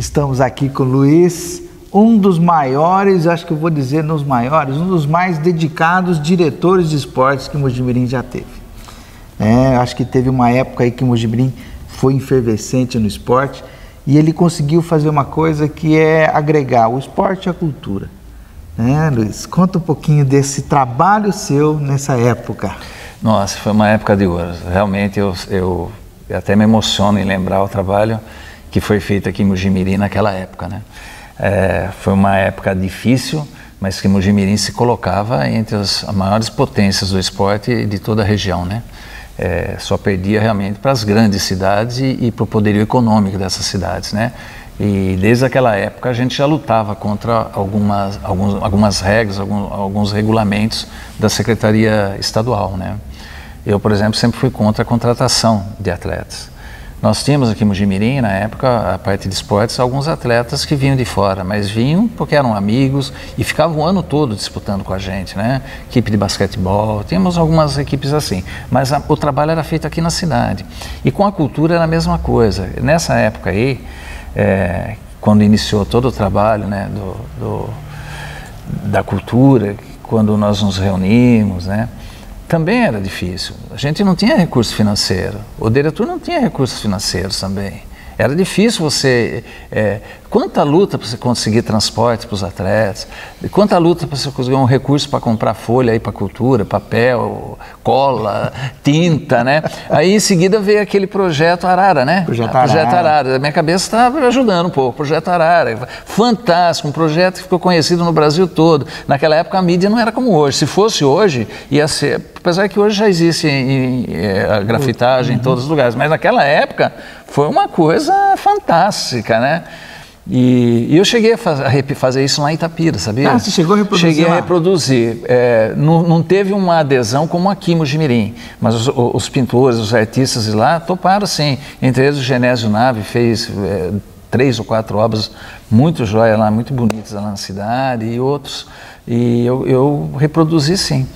Estamos aqui com o Luiz, um dos maiores, acho que eu vou dizer nos maiores, um dos mais dedicados diretores de esportes que Mojimirim já teve. Acho que teve uma época aí que Mojimirim foi efervescente no esporte e ele conseguiu fazer uma coisa que é agregar o esporte à cultura. Luiz, conta um pouquinho desse trabalho seu nessa época. Nossa, foi uma época de ouro. Realmente eu até me emociono em lembrar o trabalho que foi feito aqui em Mojimirim naquela época, né? Foi uma época difícil, mas que Mojimirim se colocava entre as maiores potências do esporte de toda a região, né? Só perdia realmente para as grandes cidades e para o poderio econômico dessas cidades, né? E desde aquela época a gente já lutava contra algumas regras, alguns regulamentos da Secretaria Estadual, né? Eu, por exemplo, sempre fui contra a contratação de atletas. Nós tínhamos aqui em Mojimirim, na época, a parte de esportes, alguns atletas que vinham de fora, mas vinham porque eram amigos e ficavam o ano todo disputando com a gente, né? Equipe de basquetebol, tínhamos algumas equipes assim, mas o trabalho era feito aqui na cidade. E com a cultura era a mesma coisa. Nessa época aí, quando iniciou todo o trabalho, né, da cultura, quando nós nos reunimos, né? Também era difícil, a gente não tinha recurso financeiro, o diretor não tinha recursos financeiros também. Era difícil você... quanta luta para você conseguir transporte para os atletas, quanta luta para você conseguir um recurso para comprar folha aí para a cultura, papel, cola, tinta, né? Aí em seguida veio aquele projeto Arara, né? Projeto Arara. A minha cabeça estava ajudando um pouco, Projeto Arara. Fantástico, um projeto que ficou conhecido no Brasil todo. Naquela época a mídia não era como hoje. Se fosse hoje, ia ser... Apesar que hoje já existe a grafitagem em todos os lugares, mas naquela época foi uma coisa fantástica, né? E eu cheguei a fazer isso lá em Itapira, sabia? Você chegou a reproduzir? Cheguei a reproduzir. Não teve uma adesão como aqui em Mojimirim, mas os pintores, os artistas de lá toparam sim. Entre eles o Genésio Nave fez 3 ou 4 obras muito joias lá, muito bonitas lá na cidade e outros. E eu reproduzi sim.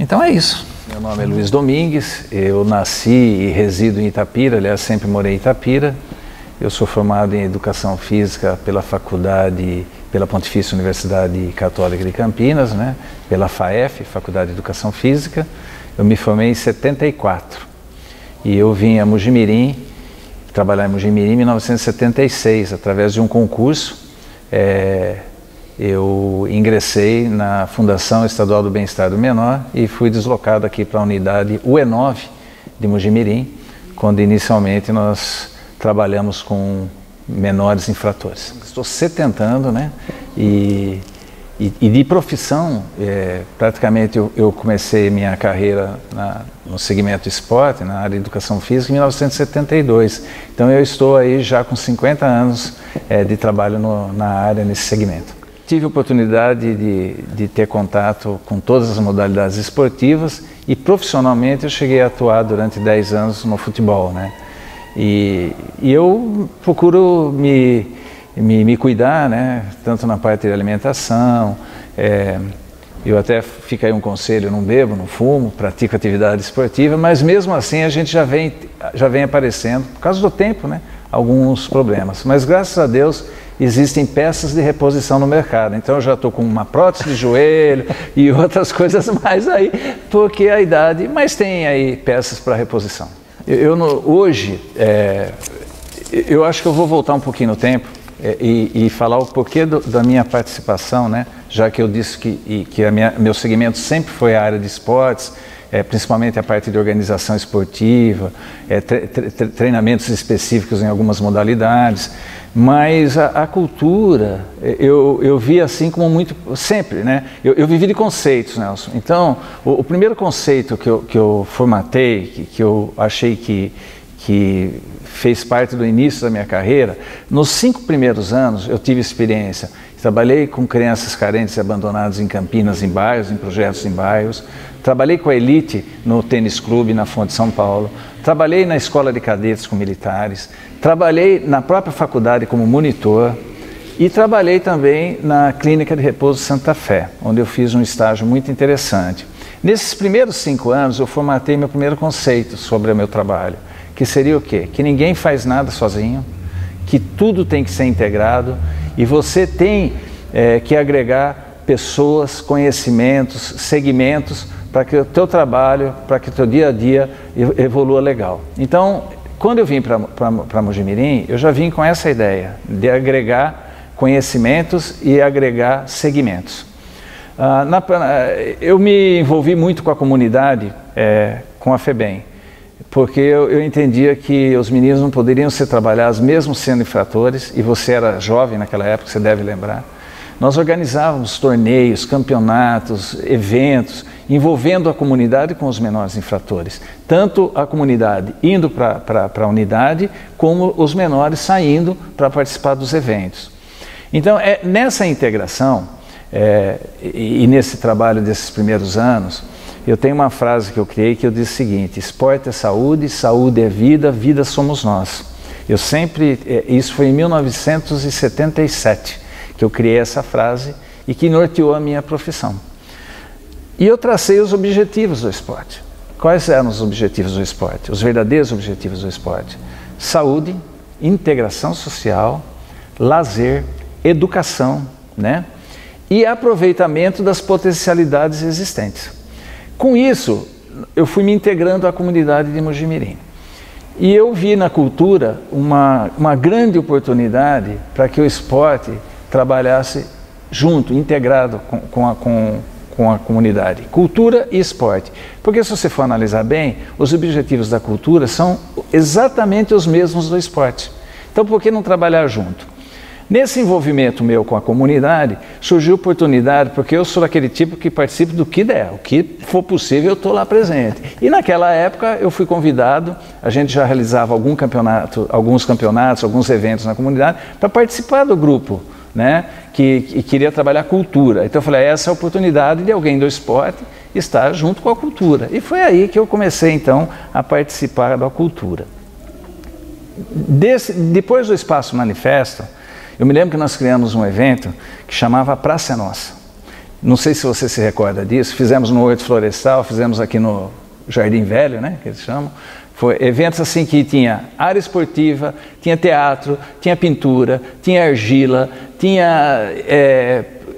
Então é isso. Meu nome é Luiz Domingues, eu nasci e resido em Itapira, aliás, sempre morei em Itapira. Eu sou formado em Educação Física pela Pontifícia Universidade Católica de Campinas, né? Pela FAEF, Faculdade de Educação Física. Eu me formei em 74 e eu vim a Mojimirim, trabalhar em Mojimirim em 1976, através de um concurso. Eu ingressei na Fundação Estadual do Bem-Estar do Menor e fui deslocado aqui para a unidade UE9 de Mojimirim, quando inicialmente nós trabalhamos com menores infratores. Estou 70 anos, né? E de profissão, praticamente eu comecei minha carreira no segmento esporte, na área de educação física, em 1972. Então eu estou aí já com 50 anos de trabalho na área, nesse segmento. Tive a oportunidade de ter contato com todas as modalidades esportivas e profissionalmente eu cheguei a atuar durante 10 anos no futebol, né? E eu procuro me cuidar, né? Tanto na parte de alimentação, eu até fica aí um conselho, eu não bebo, não fumo, pratico atividade esportiva, mas mesmo assim a gente já vem aparecendo, por causa do tempo, né? Alguns problemas, mas graças a Deus existem peças de reposição no mercado, então eu já estou com uma prótese de joelho e outras coisas mais aí, porque a idade, mas tem aí peças para reposição. Hoje, eu acho que eu vou voltar um pouquinho no tempo e falar o porquê da minha participação, né? Já que eu disse que meu segmento sempre foi a área de esportes, principalmente a parte de organização esportiva, treinamentos específicos em algumas modalidades, mas a cultura eu vi assim como muito, sempre, né? Eu vivi de conceitos, Nelson. Então, o primeiro conceito que eu formatei, que eu achei que fez parte do início da minha carreira, nos 5 primeiros anos eu tive experiência. Trabalhei com crianças carentes e abandonadas em Campinas, em bairros, em projetos em bairros. Trabalhei com a elite no tênis clube na Fonte São Paulo. Trabalhei na escola de cadetes com militares. Trabalhei na própria faculdade como monitor. E trabalhei também na Clínica de Repouso Santa Fé, onde eu fiz um estágio muito interessante. Nesses primeiros 5 anos eu formatei meu primeiro conceito sobre o meu trabalho, que seria o quê? Que ninguém faz nada sozinho, que tudo tem que ser integrado e você tem que agregar pessoas, conhecimentos, segmentos para que o teu trabalho, para que o teu dia a dia evolua legal. Então, quando eu vim para Mogi Mirim, eu já vim com essa ideia de agregar conhecimentos e agregar segmentos. Eu me envolvi muito com a comunidade, com a FEBEM, porque eu entendia que os meninos não poderiam ser trabalhados mesmo sendo infratores, e você era jovem naquela época, você deve lembrar. Nós organizávamos torneios, campeonatos, eventos, envolvendo a comunidade com os menores infratores. Tanto a comunidade indo para a unidade, como os menores saindo para participar dos eventos. Então, nessa integração e nesse trabalho desses primeiros anos, eu tenho uma frase que eu criei que eu disse o seguinte: esporte é saúde, saúde é vida, vida somos nós. Eu sempre, isso foi em 1977 que eu criei essa frase e que norteou a minha profissão. E eu tracei os objetivos do esporte. Quais eram os objetivos do esporte? Os verdadeiros objetivos do esporte: saúde, integração social, lazer, educação, né? E aproveitamento das potencialidades existentes. Com isso, eu fui me integrando à comunidade de Mogi Mirim. E eu vi na cultura uma grande oportunidade para que o esporte trabalhasse junto, integrado com a comunidade. Cultura e esporte. Porque se você for analisar bem, os objetivos da cultura são exatamente os mesmos do esporte. Então, por que não trabalhar junto? Nesse envolvimento meu com a comunidade, surgiu oportunidade, porque eu sou daquele tipo que participo do que der, o que for possível eu estou lá presente. E naquela época eu fui convidado, a gente já realizava alguns campeonatos, alguns eventos na comunidade, para participar do grupo, né, que queria trabalhar cultura. Então eu falei, essa é a oportunidade de alguém do esporte estar junto com a cultura. E foi aí que eu comecei então a participar da cultura. Depois do Espaço Manifesto, eu me lembro que nós criamos um evento que chamava Praça é Nossa. Não sei se você se recorda disso, fizemos no Horto Florestal, fizemos aqui no Jardim Velho, né, que eles chamam. Foi eventos assim que tinha área esportiva, tinha teatro, tinha pintura, tinha argila, tinha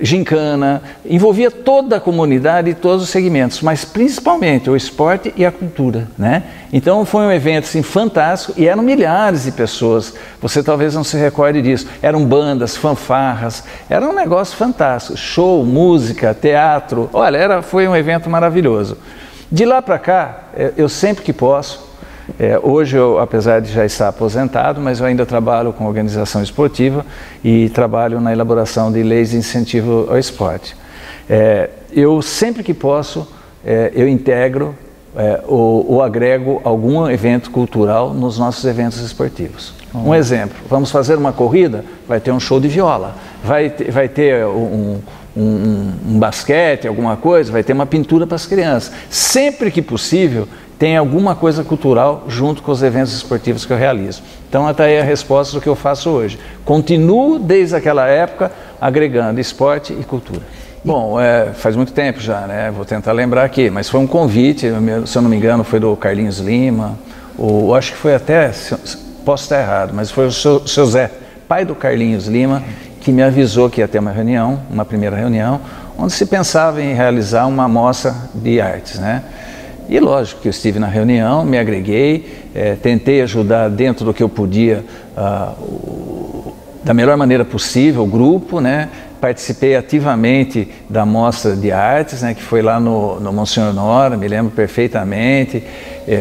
gincana, envolvia toda a comunidade e todos os segmentos, mas principalmente o esporte e a cultura, né? Então foi um evento assim, fantástico e eram milhares de pessoas, você talvez não se recorde disso, eram bandas, fanfarras, era um negócio fantástico, show, música, teatro, olha, foi um evento maravilhoso. De lá para cá, eu sempre que posso, hoje eu, apesar de já estar aposentado, mas eu ainda trabalho com organização esportiva e trabalho na elaboração de leis de incentivo ao esporte. Eu sempre que posso, eu integro ou agrego algum evento cultural nos nossos eventos esportivos. Um exemplo, vamos fazer uma corrida, vai ter um show de viola, vai ter um basquete, alguma coisa, vai ter uma pintura para as crianças. Sempre que possível, tem alguma coisa cultural junto com os eventos esportivos que eu realizo. Então, até aí a resposta do que eu faço hoje. Continuo desde aquela época agregando esporte e cultura. Bom, faz muito tempo já, né? Vou tentar lembrar aqui, mas foi um convite, se eu não me engano, foi do Carlinhos Lima, acho que foi até, posso estar errado, mas foi o seu Zé, pai do Carlinhos Lima, que me avisou que ia ter uma reunião, uma primeira reunião, onde se pensava em realizar uma mostra de artes, né? E lógico que eu estive na reunião, me agreguei, tentei ajudar dentro do que eu podia, da melhor maneira possível, o grupo, né? Participei ativamente da mostra de artes, né? Que foi lá no Monsenhor Nora, me lembro perfeitamente,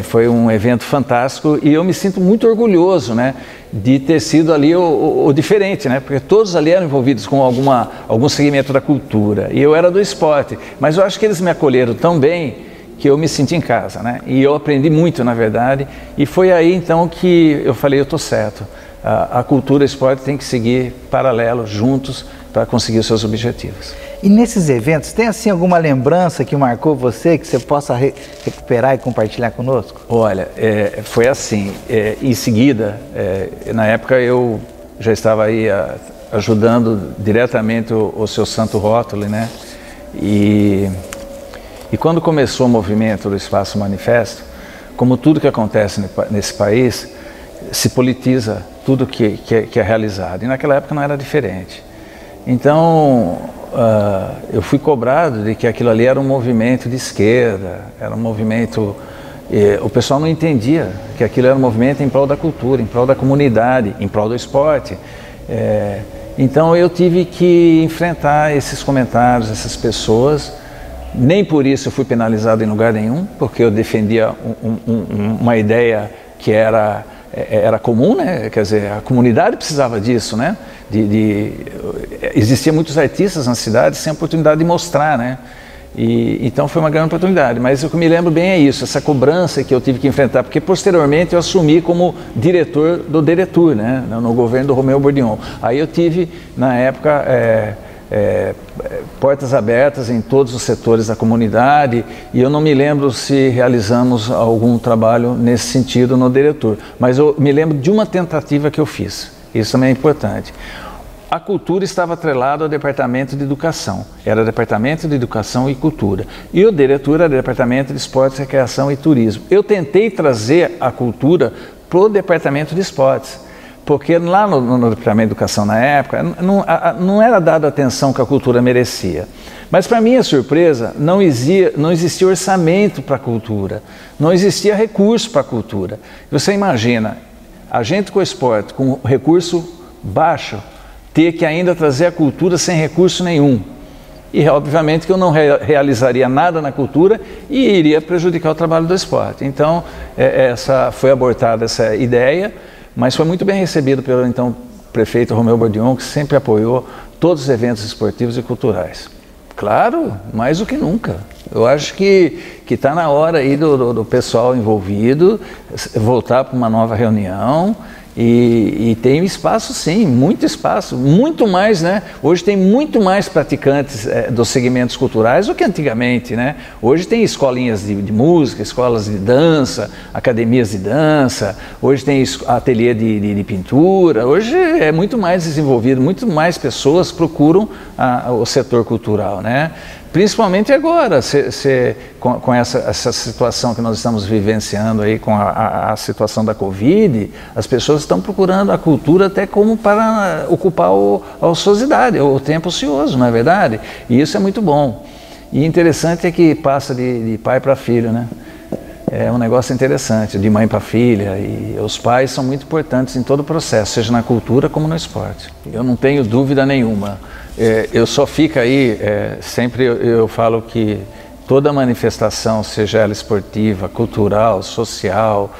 foi um evento fantástico e eu me sinto muito orgulhoso, né? De ter sido ali o diferente, né? Porque todos ali eram envolvidos com algum segmento da cultura e eu era do esporte, mas eu acho que eles me acolheram tão bem que eu me senti em casa, né? E eu aprendi muito, na verdade, e foi aí então que eu falei, eu estou certo, a cultura e o esporte tem que seguir paralelo, juntos, para conseguir os seus objetivos. E nesses eventos, tem assim alguma lembrança que marcou você, que você possa recuperar e compartilhar conosco? Olha, foi assim, em seguida, na época eu já estava aí ajudando diretamente o seu Santo Rótulo, né? E quando começou o movimento do Espaço Manifesto, como tudo que acontece nesse país, se politiza tudo que é realizado. E naquela época não era diferente. Então, eu fui cobrado de que aquilo ali era um movimento de esquerda, era um movimento... o pessoal não entendia que aquilo era um movimento em prol da cultura, em prol da comunidade, em prol do esporte. Então eu tive que enfrentar esses comentários, essas pessoas. Nem por isso eu fui penalizado em lugar nenhum, porque eu defendia uma ideia que era comum, né? Quer dizer, a comunidade precisava disso, né? Existiam muitos artistas na cidade sem oportunidade de mostrar, né? Então foi uma grande oportunidade, mas o que me lembro bem é isso, essa cobrança que eu tive que enfrentar, porque posteriormente eu assumi como diretor do Deretur, né, no governo do Romeu Bourdion. Aí eu tive, na época, portas abertas em todos os setores da comunidade, e eu não me lembro se realizamos algum trabalho nesse sentido no Deretur, mas eu me lembro de uma tentativa que eu fiz, isso também é importante. A cultura estava atrelada ao Departamento de Educação, era Departamento de Educação e Cultura. E o Deretur era Departamento de Esportes, Recreação e Turismo. Eu tentei trazer a cultura para o Departamento de Esportes, porque lá no Departamento de Educação, na época, não era dada a atenção que a cultura merecia. Mas, para minha surpresa, não existia orçamento para a cultura, não existia recurso para a cultura. Você imagina, a gente com o esporte, com recurso baixo, ter que ainda trazer a cultura sem recurso nenhum. E obviamente que eu não realizaria nada na cultura e iria prejudicar o trabalho do esporte. Então, foi abortada essa ideia, mas foi muito bem recebido pelo então prefeito Romeu Bourdion, que sempre apoiou todos os eventos esportivos e culturais. Claro, mais do que nunca. Eu acho que está na hora aí do pessoal envolvido voltar para uma nova reunião. E tem espaço, sim, muito espaço, muito mais, né? Hoje tem muito mais praticantes dos segmentos culturais do que antigamente, né? Hoje tem escolinhas de música, escolas de dança, academias de dança, hoje tem ateliê de pintura, hoje é muito mais desenvolvido, muito mais pessoas procuram o setor cultural, né? Principalmente agora, com essa situação que nós estamos vivenciando aí, com a situação da Covid, as pessoas estão procurando a cultura até como para ocupar a ociosidade, o tempo ocioso, não é verdade? E isso é muito bom. E interessante é que passa de pai para filho, né? É um negócio interessante, de mãe para filha, e os pais são muito importantes em todo o processo, seja na cultura como no esporte. Eu não tenho dúvida nenhuma. Eu só fico aí, sempre eu falo que toda manifestação, seja ela esportiva, cultural, social,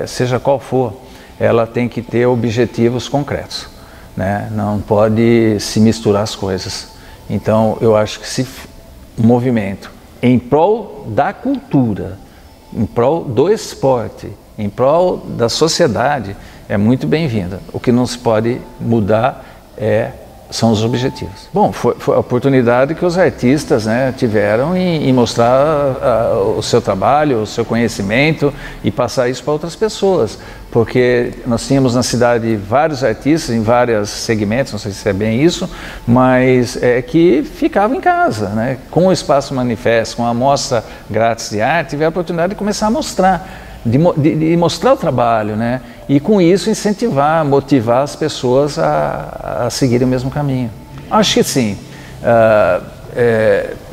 seja qual for, ela tem que ter objetivos concretos, né? Não pode se misturar as coisas. Então eu acho que se um movimento em prol da cultura, em prol do esporte, em prol da sociedade, é muito bem-vinda. O que não se pode mudar são os objetivos. Bom, foi a oportunidade que os artistas, né, tiveram em mostrar o seu trabalho, o seu conhecimento e passar isso para outras pessoas, porque nós tínhamos na cidade vários artistas em vários segmentos, não sei se é bem isso, mas que ficavam em casa, né, com o Espaço Manifesto, com a mostra grátis de arte, tiveram a oportunidade de começar a mostrar, de mostrar o trabalho, né? E com isso incentivar, motivar as pessoas a seguirem o mesmo caminho. Acho que sim.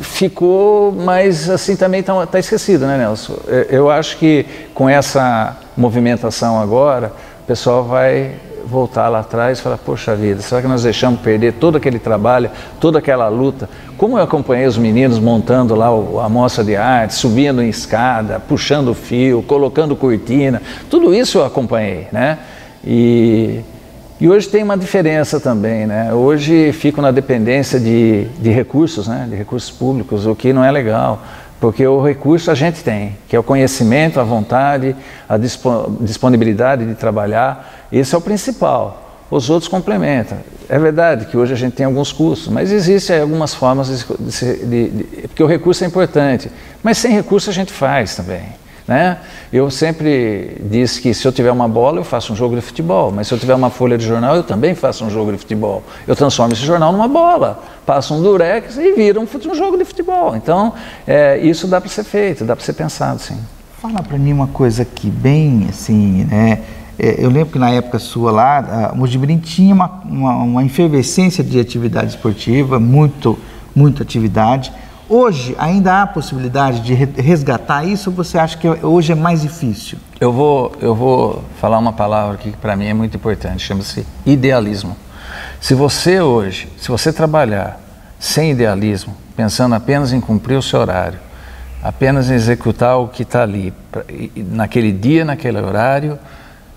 Ficou, mas assim também está esquecido, né, Nelson? Eu acho que com essa movimentação agora, o pessoal vai voltar lá atrás e falar, poxa vida, será que nós deixamos perder todo aquele trabalho, toda aquela luta? Como eu acompanhei os meninos montando lá a mostra de arte, subindo em escada, puxando fio, colocando cortina, tudo isso eu acompanhei, né? E hoje tem uma diferença também, né? Hoje fico na dependência de recursos, né? De recursos públicos, o que não é legal, porque o recurso a gente tem, que é o conhecimento, a vontade, a disponibilidade de trabalhar, esse é o principal. Os outros complementam. É verdade que hoje a gente tem alguns custos, mas existem algumas formas porque o recurso é importante, mas sem recurso a gente faz também, né? Eu sempre disse que se eu tiver uma bola eu faço um jogo de futebol, mas se eu tiver uma folha de jornal eu também faço um jogo de futebol. Eu transformo esse jornal numa bola, passo um durex e vira um jogo de futebol. Então isso dá para ser feito, dá para ser pensado, sim. Fala para mim uma coisa aqui bem assim, né? eu lembro que na época sua lá, Mojimirim tinha uma efervescência de atividade esportiva, muita atividade. Hoje ainda há possibilidade de resgatar isso, ou você acha que hoje é mais difícil? Eu vou falar uma palavra aqui que para mim é muito importante, chama-se idealismo. Se você trabalhar sem idealismo, pensando apenas em cumprir o seu horário, apenas em executar o que está ali, naquele dia, naquele horário,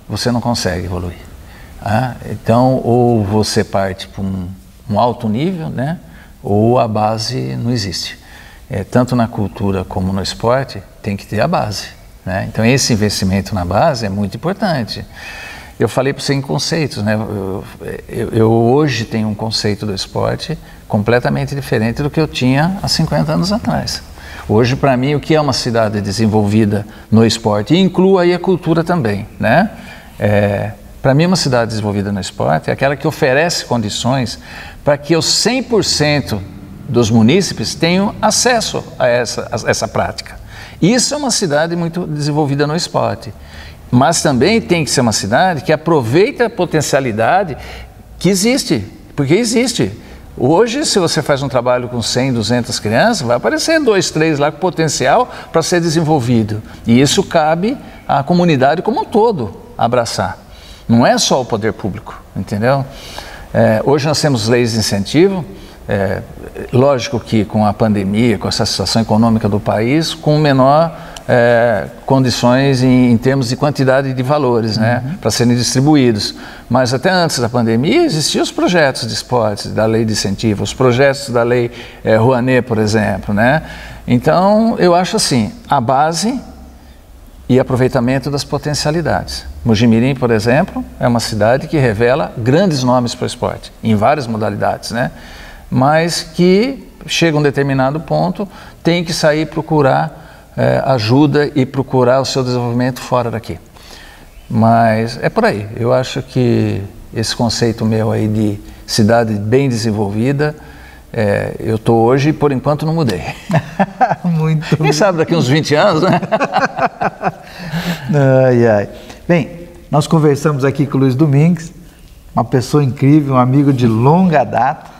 você não consegue evoluir. Então, ou você parte para um alto nível, né? Ou a base não existe. Tanto na cultura como no esporte, tem que ter a base, né? Então, esse investimento na base é muito importante. Eu falei para você em conceitos, né? Eu hoje tenho um conceito do esporte completamente diferente do que eu tinha há 50 anos atrás. Hoje, para mim, o que é uma cidade desenvolvida no esporte, e inclui aí a cultura também, né? Para mim, uma cidade desenvolvida no esporte é aquela que oferece condições para que os 100% dos munícipes tenham acesso a essa prática. Isso é uma cidade muito desenvolvida no esporte. Mas também tem que ser uma cidade que aproveita a potencialidade que existe, porque existe. Hoje, se você faz um trabalho com 100, 200 crianças, vai aparecer 2, 3 lá com potencial para ser desenvolvido. E isso cabe à comunidade como um todo abraçar. Não é só o poder público, entendeu? Hoje nós temos leis de incentivo, lógico que com a pandemia, com essa situação econômica do país, com menor condições em termos de quantidade de valores, né, para serem distribuídos. Mas até antes da pandemia existiam os projetos de esportes, da lei de incentivo, os projetos da lei Rouanet, por exemplo, né? Então, eu acho assim, a base e aproveitamento das potencialidades. Mojimirim, por exemplo, é uma cidade que revela grandes nomes para o esporte, em várias modalidades, né? Mas que chega a um determinado ponto, tem que sair procurar ajuda e procurar o seu desenvolvimento fora daqui. Mas é por aí. Eu acho que esse conceito meu aí de cidade bem desenvolvida, eu estou hoje e por enquanto não mudei. Muito. Quem sabe daqui uns 20 anos, né? Ai. Bem, nós conversamos aqui com o Luiz Domingues, uma pessoa incrível, um amigo de longa data.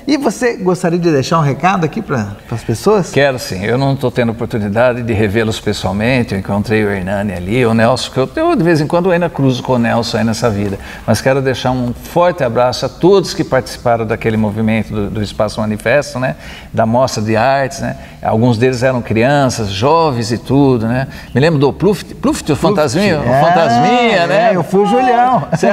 E você gostaria de deixar um recado aqui para as pessoas? Quero sim, eu não estou tendo oportunidade de revê-los pessoalmente, eu encontrei o Hernani ali, o Nelson, que eu de vez em quando ainda cruzo com o Nelson aí nessa vida, mas quero deixar um forte abraço a todos que participaram daquele movimento do Espaço Manifesto, né? Da Mostra de Artes, né? Alguns deles eram crianças, jovens e tudo, né? Me lembro do Pluft, o Fantasminha, né? Eu fui o Julião. Você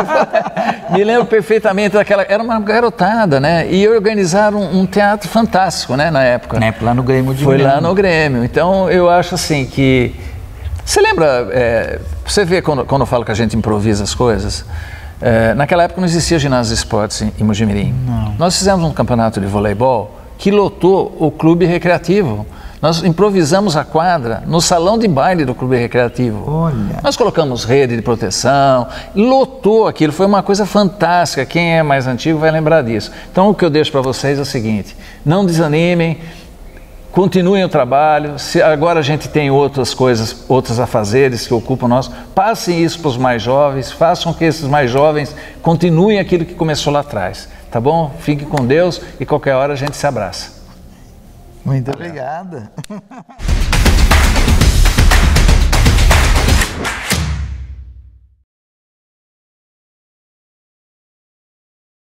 foi. Me lembro perfeitamente daquela, era uma garotada, né? E organizaram um teatro fantástico, né? Na época. Lá no Grêmio. Foi lá no Grêmio. Então, eu acho assim que... Você lembra, você vê quando eu falo que a gente improvisa as coisas? Naquela época não existia ginásio de esportes em Mojimirim. Não. Nós fizemos um campeonato de voleibol que lotou o clube recreativo. Nós improvisamos a quadra no salão de baile do clube recreativo. Olha. Nós colocamos rede de proteção, lotou aquilo, foi uma coisa fantástica. Quem é mais antigo vai lembrar disso. Então o que eu deixo para vocês é o seguinte, não desanimem, continuem o trabalho. Se agora a gente tem outras coisas, outros afazeres que ocupam nós, passem isso para os mais jovens, façam que esses mais jovens continuem aquilo que começou lá atrás. Tá bom? Fiquem com Deus e qualquer hora a gente se abraça. Muito obrigada.